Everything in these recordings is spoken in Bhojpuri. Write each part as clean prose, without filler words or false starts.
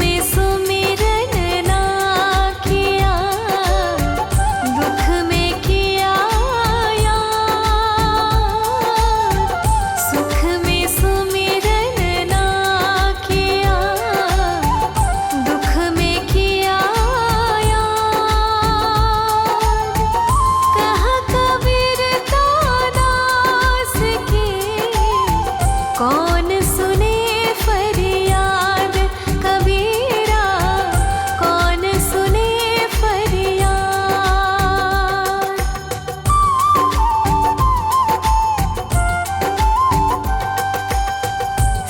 में सुमिरन ना किया, दुख में किया याद। सुख में सुमिरन ना किया, दुख में किया याद। कहा कबीर तो दास की, कौन सुने फरियाद। कबीरा कौन सुने फरियाद।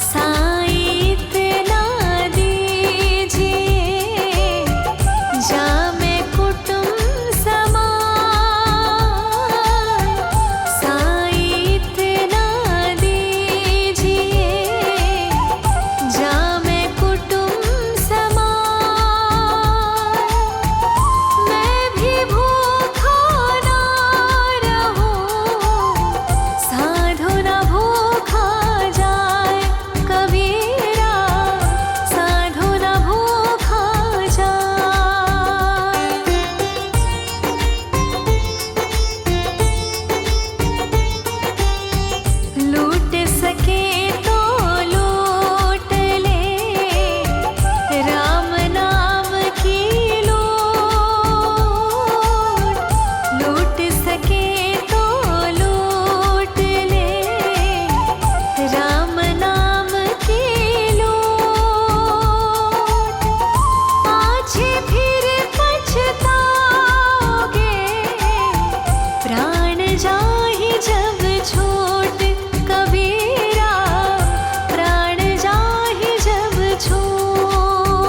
साईं इतना दीजिए, जामे कुटुंब समान। साईं इतना दीजिए, जामे कुटुंब समान। मैं भी भूखा ना रहूं, साधु न भूखा जाए। कबीरा साधु न भूखा जाए। लूट सके तो लूट ले, राम नाम की लूट। लूट सके तो लूट ले, राम नाम की लूट। पाछे फिर पछताओगे, प्राण जाहि जब छूट। कबीरा प्राण जाहि जब छूट।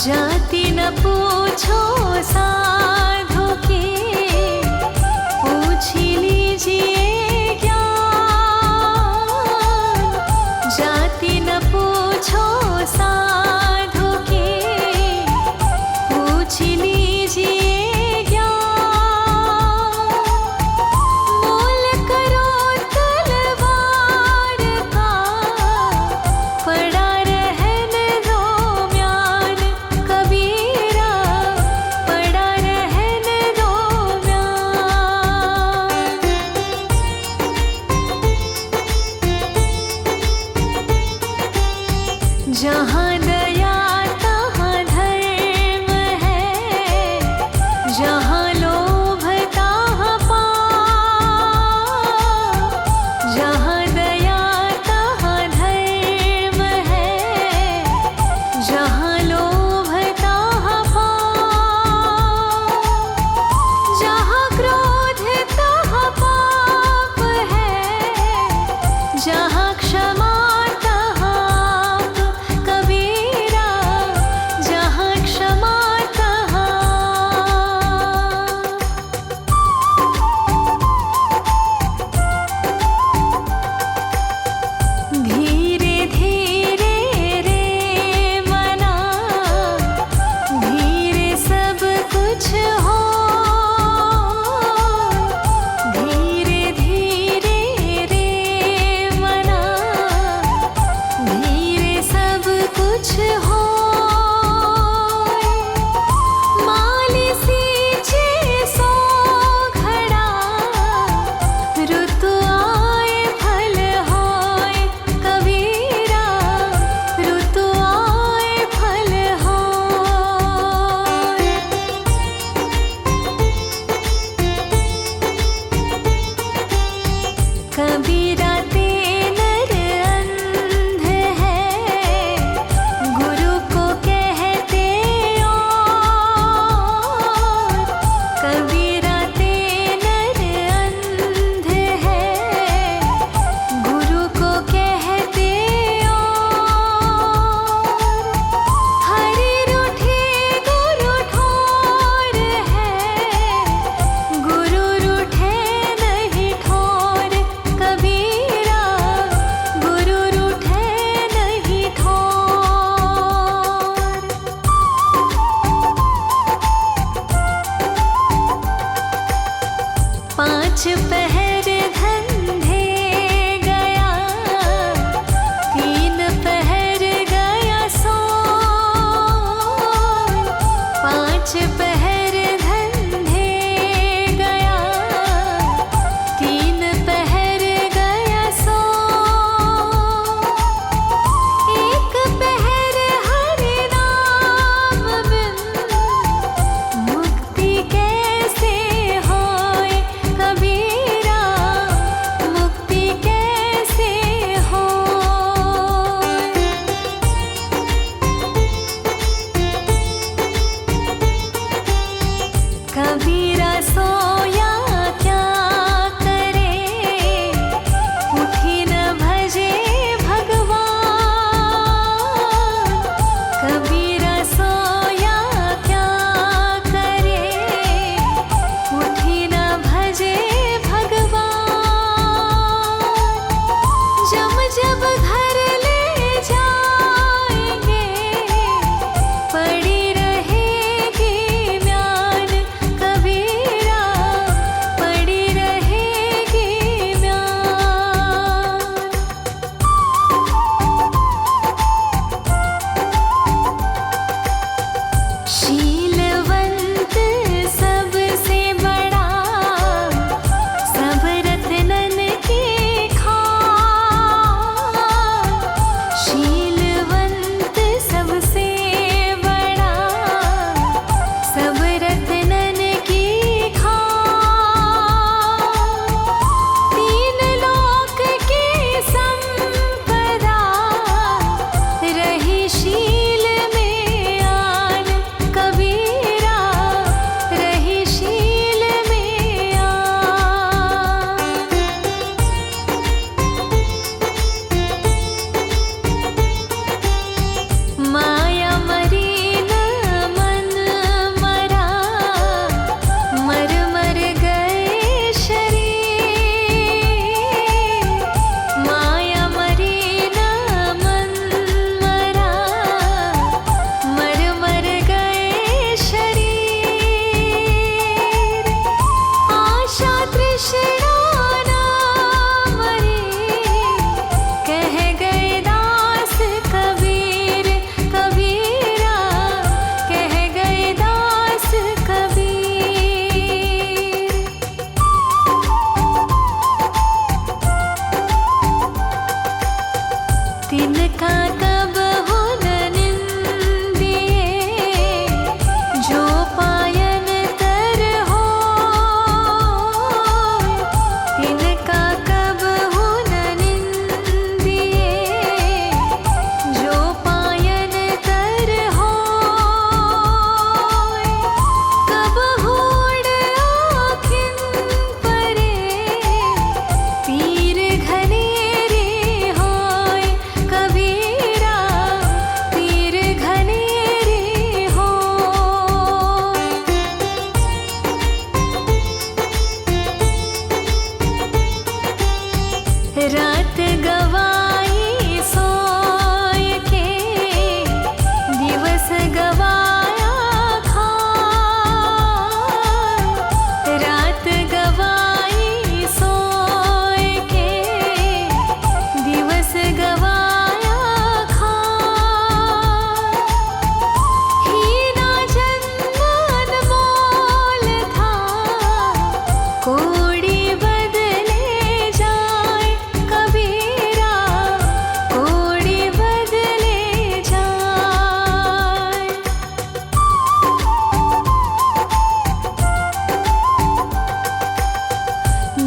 जाति न पूछो साधु की, पूछ लीजिए ज्ञान। जाति न पूछो साधु की, पूछ लीजिए ज्ञान। मोल करो तलवार का, पड़ा रहन दो म्यान। कबीरा पड़ा रहन दो म्यान। जहाँ दया तहाँ धर्म है, जहाँ लोभ तहाँ पाप। जहाँ दया तहाँ धर्म है, जहाँ लोभ तहाँ पाप। जहाँ क्रोध तहाँ पाप है, जहाँ क्षमा तहाँ आप। कबीरा जहाँ क्षमा तहाँ। धीरे धीरे रे मना, धीरे सब कुछ हो। धीरे धीरे रे मना, धीरे सब कुछ हो। माली सींचे सो घड़ा, ऋतु आए फल होए। कबीरा ऋतु आए फल होए। कबीरा ते नर अंध है, गुरु को कहते और। कबीरा ते नर अंध है, गुरु को कहते और। हरि रूठे गुरु ठोर है, गुरु रूठे नहीं ठोर। कबीरा जब जब घर ले जाएंगे पड़ी रहेगी म्यान कबीरा, पड़ी रहेगी म्यान। शीलवंत सबसे बड़ा सब रत्नन की खान। शीलवंत सबसे बड़ा सब रत्नन की खान। तीन लोक की संपदा रही शील में आन कबीरा, रही शील में आन। माया मरी न मन मरा, मर मर गए शरीर। माया मरी न मन मरा, मर मर गए शरीर। आशा तृष्णा न मरी, कह गए दास कबीर कबीरा, कह गए दास कबीर। तिनका कब हो न निंदिए, जो पायन तर हो। तिनका कब हो न निंदिए, जो पायन तर हो। कब होड़ आँखिन परे, तीर घनेरे होय कबीरा, तीर घनेरे होय। रात गवाई सोय के, दिवस गवाया खान। रात गवाई सोय के, दिवस गवाया खान। हीना जन्म अनमोल था, कोड़ी बदले जाए कबीरा, कोड़ी बदले जाए।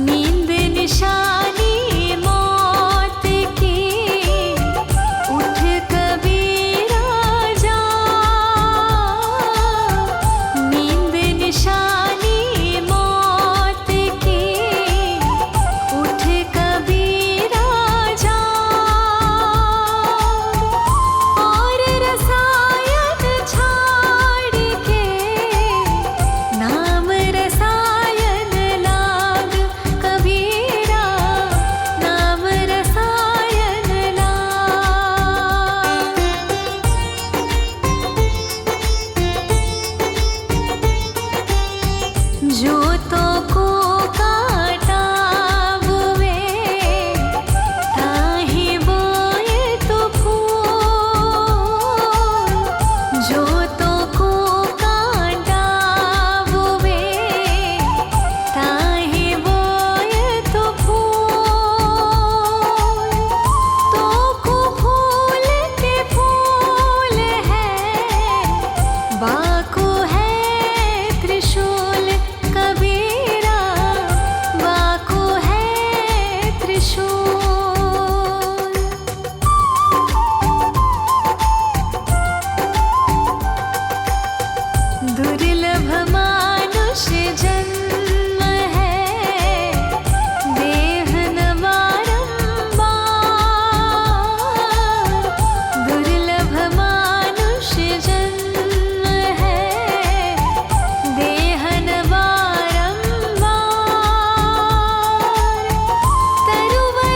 नींद निशानी मौत की, उठ कबीरा जा। नींद निशानी मौत की, उठ कबीरा जा। और रसायन छाड़ के, नाम रसायन लाग कबीरा, नाम रसायन लाग। जोतों को काटा बुए, ताहि बोए तो फूल। जोतों को काटा बुए, ताहि बोए तो फूल। तो को फूल के फूल है, बाको है त्रिशूल कबीरा, बाको है त्रिशूल। दुर्लभ मानुष जन्म है, देह न बारंबार। दुर्लभ मानुष जन्म है, देह न बारंबार। तरुवर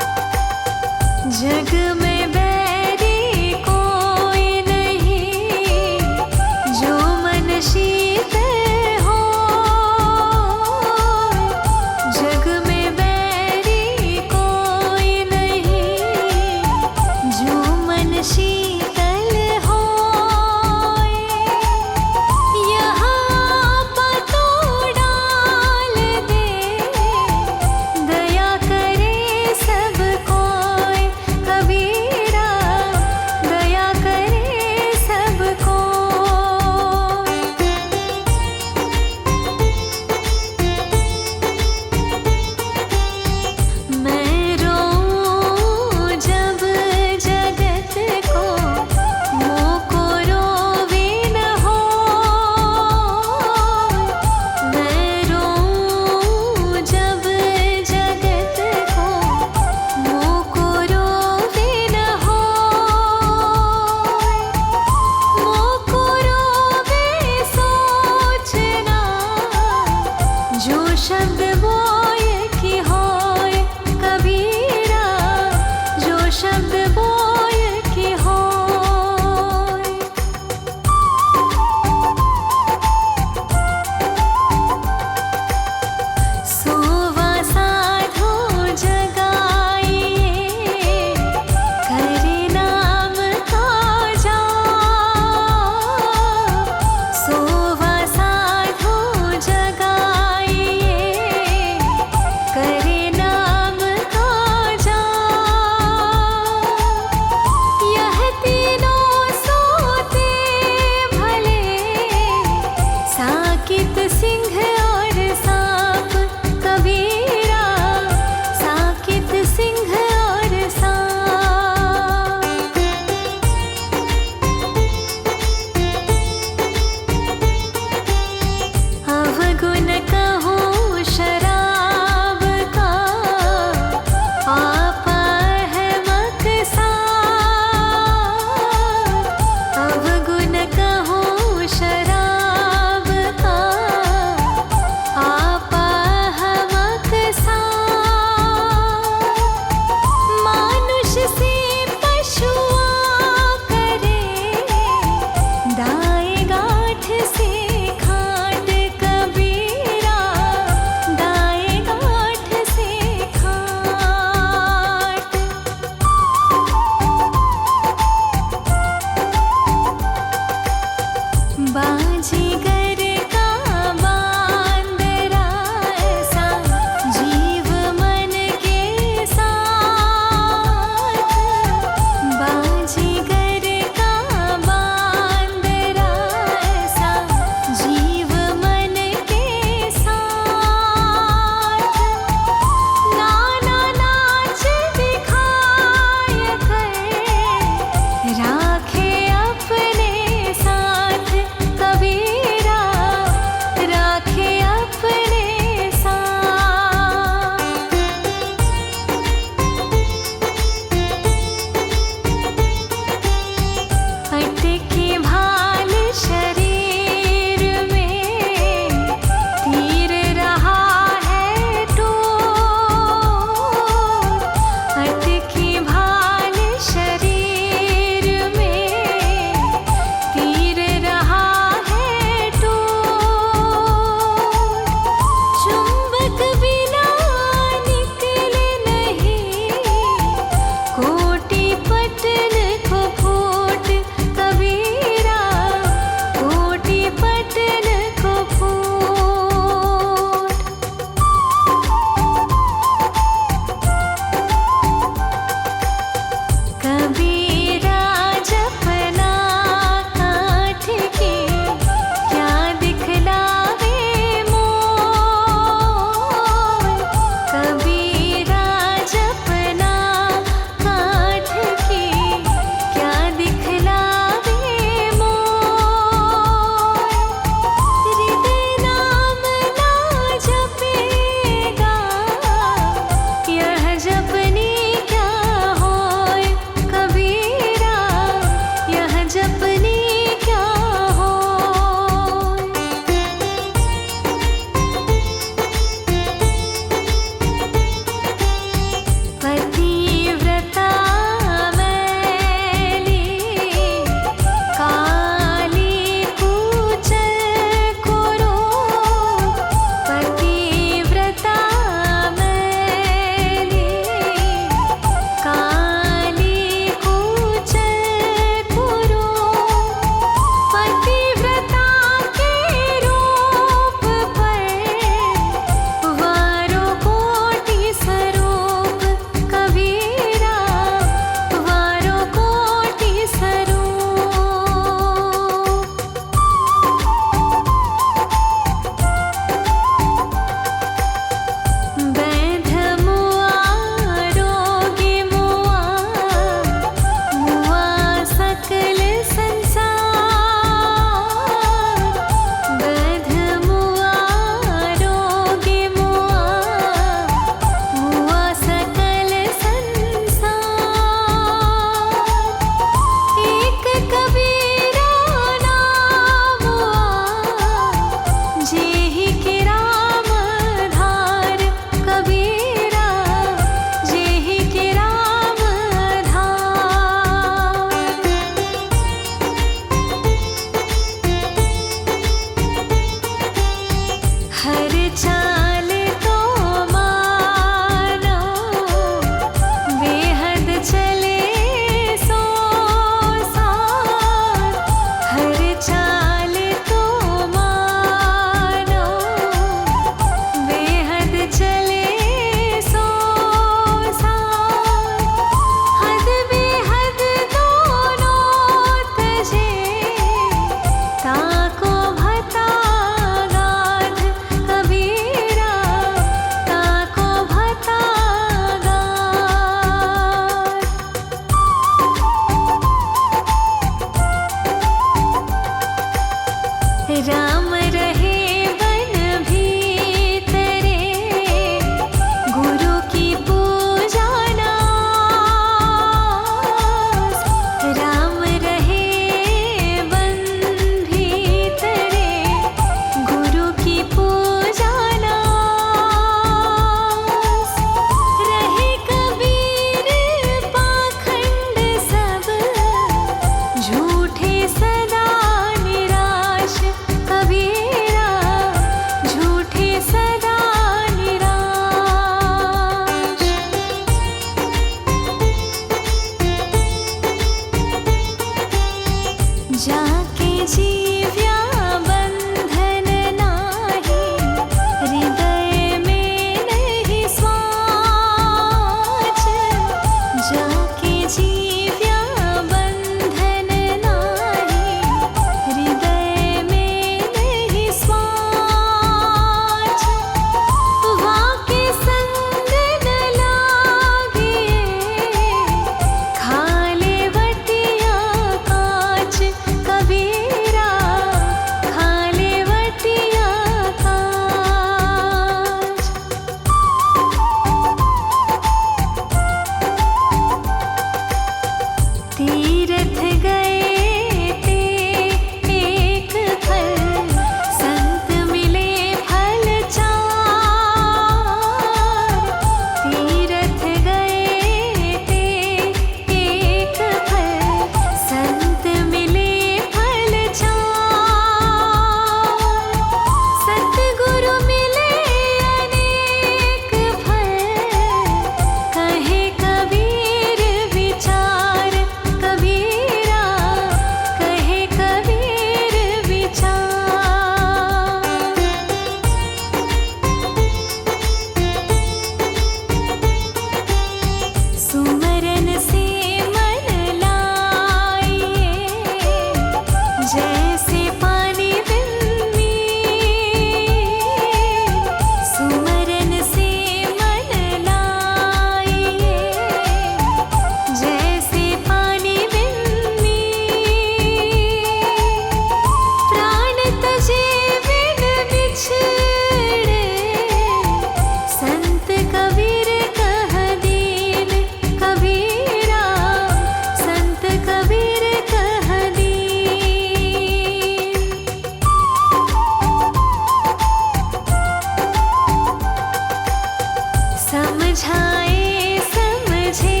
समझाए समझे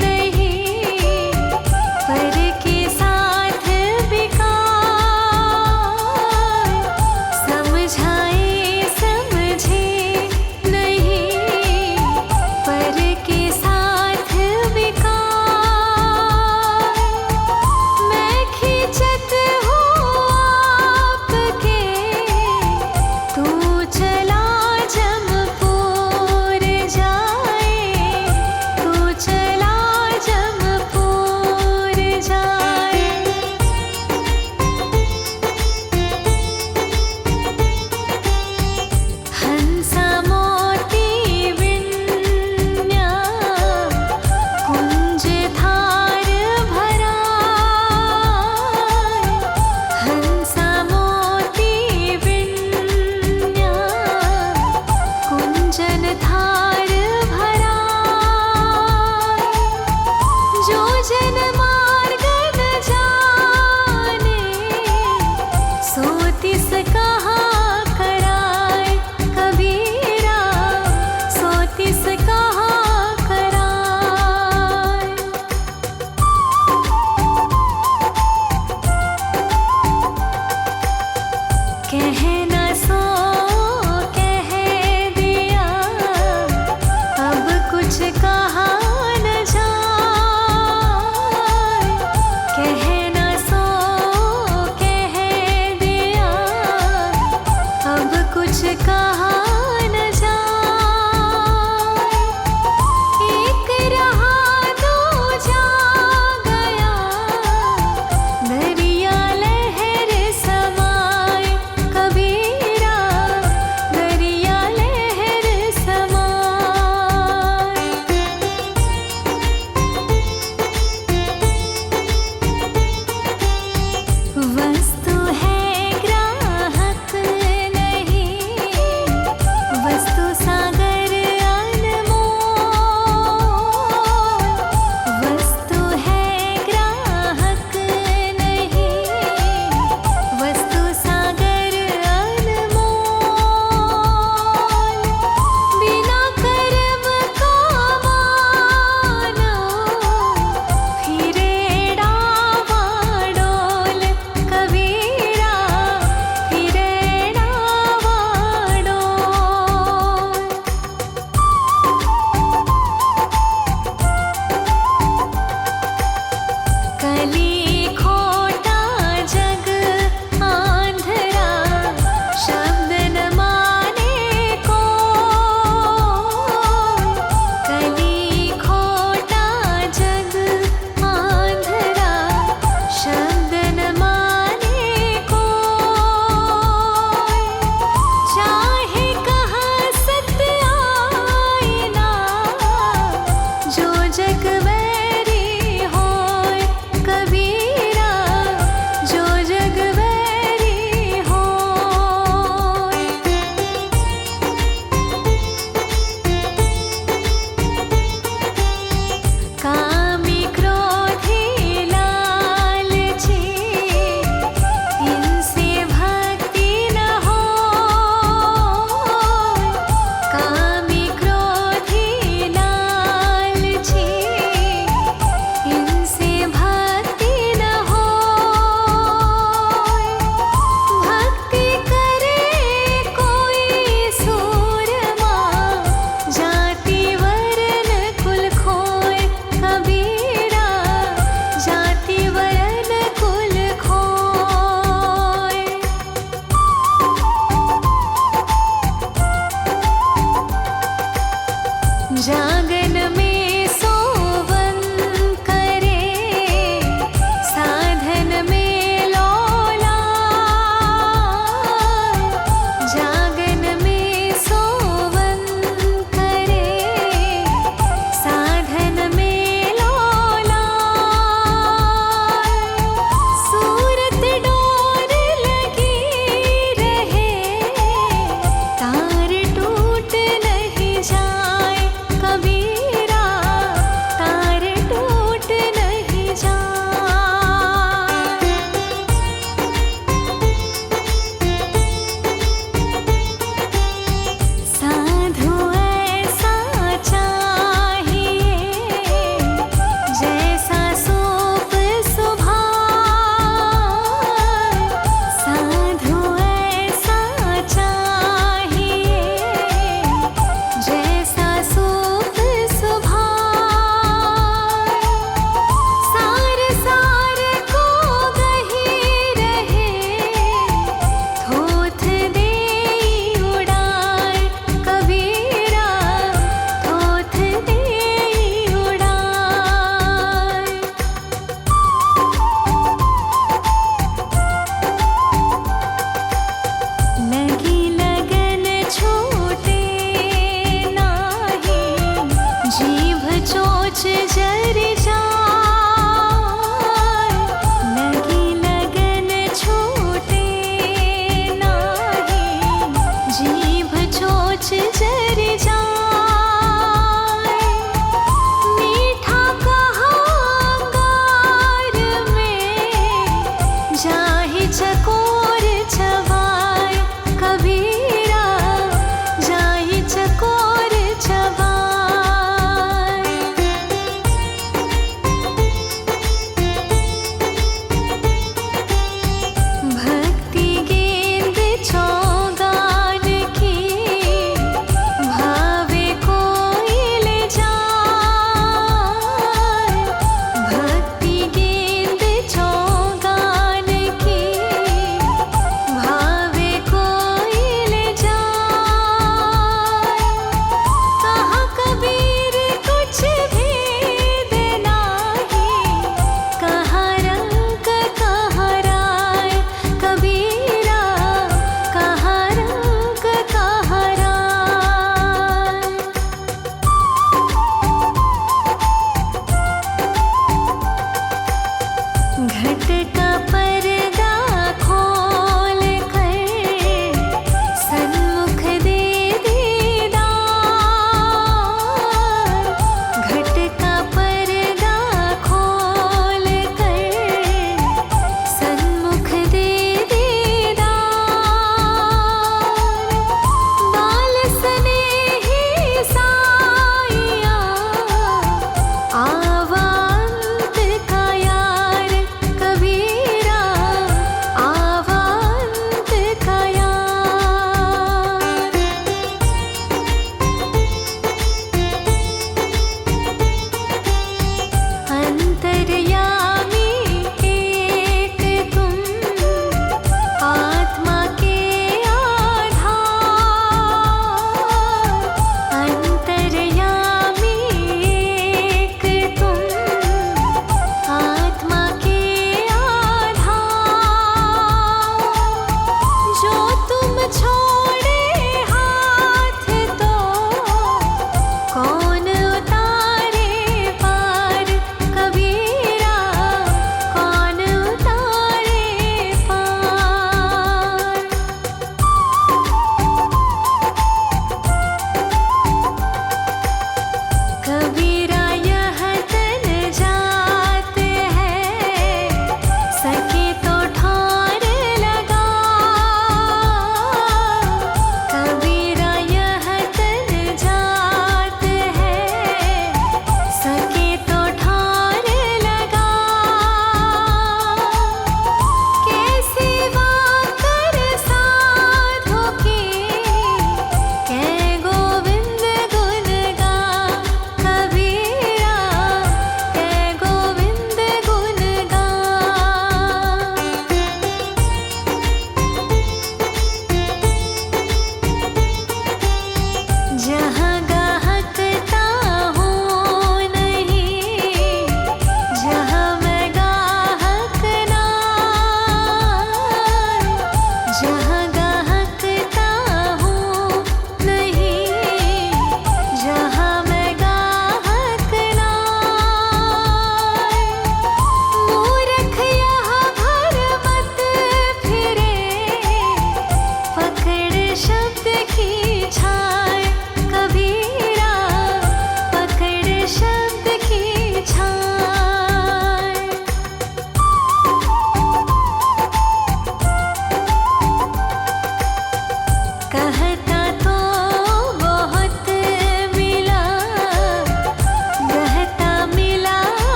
नहीं, पर के साथ बेकार। समझाए समझे नहीं, पर के साथ बेकार। मैं खिंचत हूँ आपके, तू चला जमपुर जाए, तू चला जमपुर जाए। हंसा मोती विन्या कुंज धार भरा, हंसा मोती विन्या कुंजन धार भरा। जो जन मार्ग न जाने, सो तिस कहाँ कराए कबीरा, सो तिस कहाँ कराए। कहना सो कह दिया, अब कुछ कहा न जाए। कहना सो कह दिया, अब कुछ कहा न जाए। एक रहा दूजा गया, दरिया लहर समाए कबीरा, दरिया लहर समाए। वस्तु है ग्राहक नहीं, वस्तु सागर अनमोल। वस्तु है ग्राहक नहीं, वस्तु सागर अनमोल। बिना कर्म का मानो, फिरे डावाडोल कबीरा, फिरे डावाडोल। कली खोटा जग आंधरा, शब्द न माने को। कली खोटा जग आंधरा, शब्द न माने को। चाहे कहाँ सत्य आईना, जो जग वैरी होय कबीरा, जो जग वैरी होय। कामी क्रोधी लालची, इनसे भक्ति न हो। कामी क्रोधी लालची, इनसे भक्ति न हो। भक्ति करे कोई सूरमा, जाति वरण कुल खोए कबीरा, जाति वरण कुल खोए। जागन में सोवन करे, साधन में लोला। जागन में सोवन करे, साधन में लोला। सूरत डोर लगी रहे, तार टूट नहीं जाए कबीरा। जा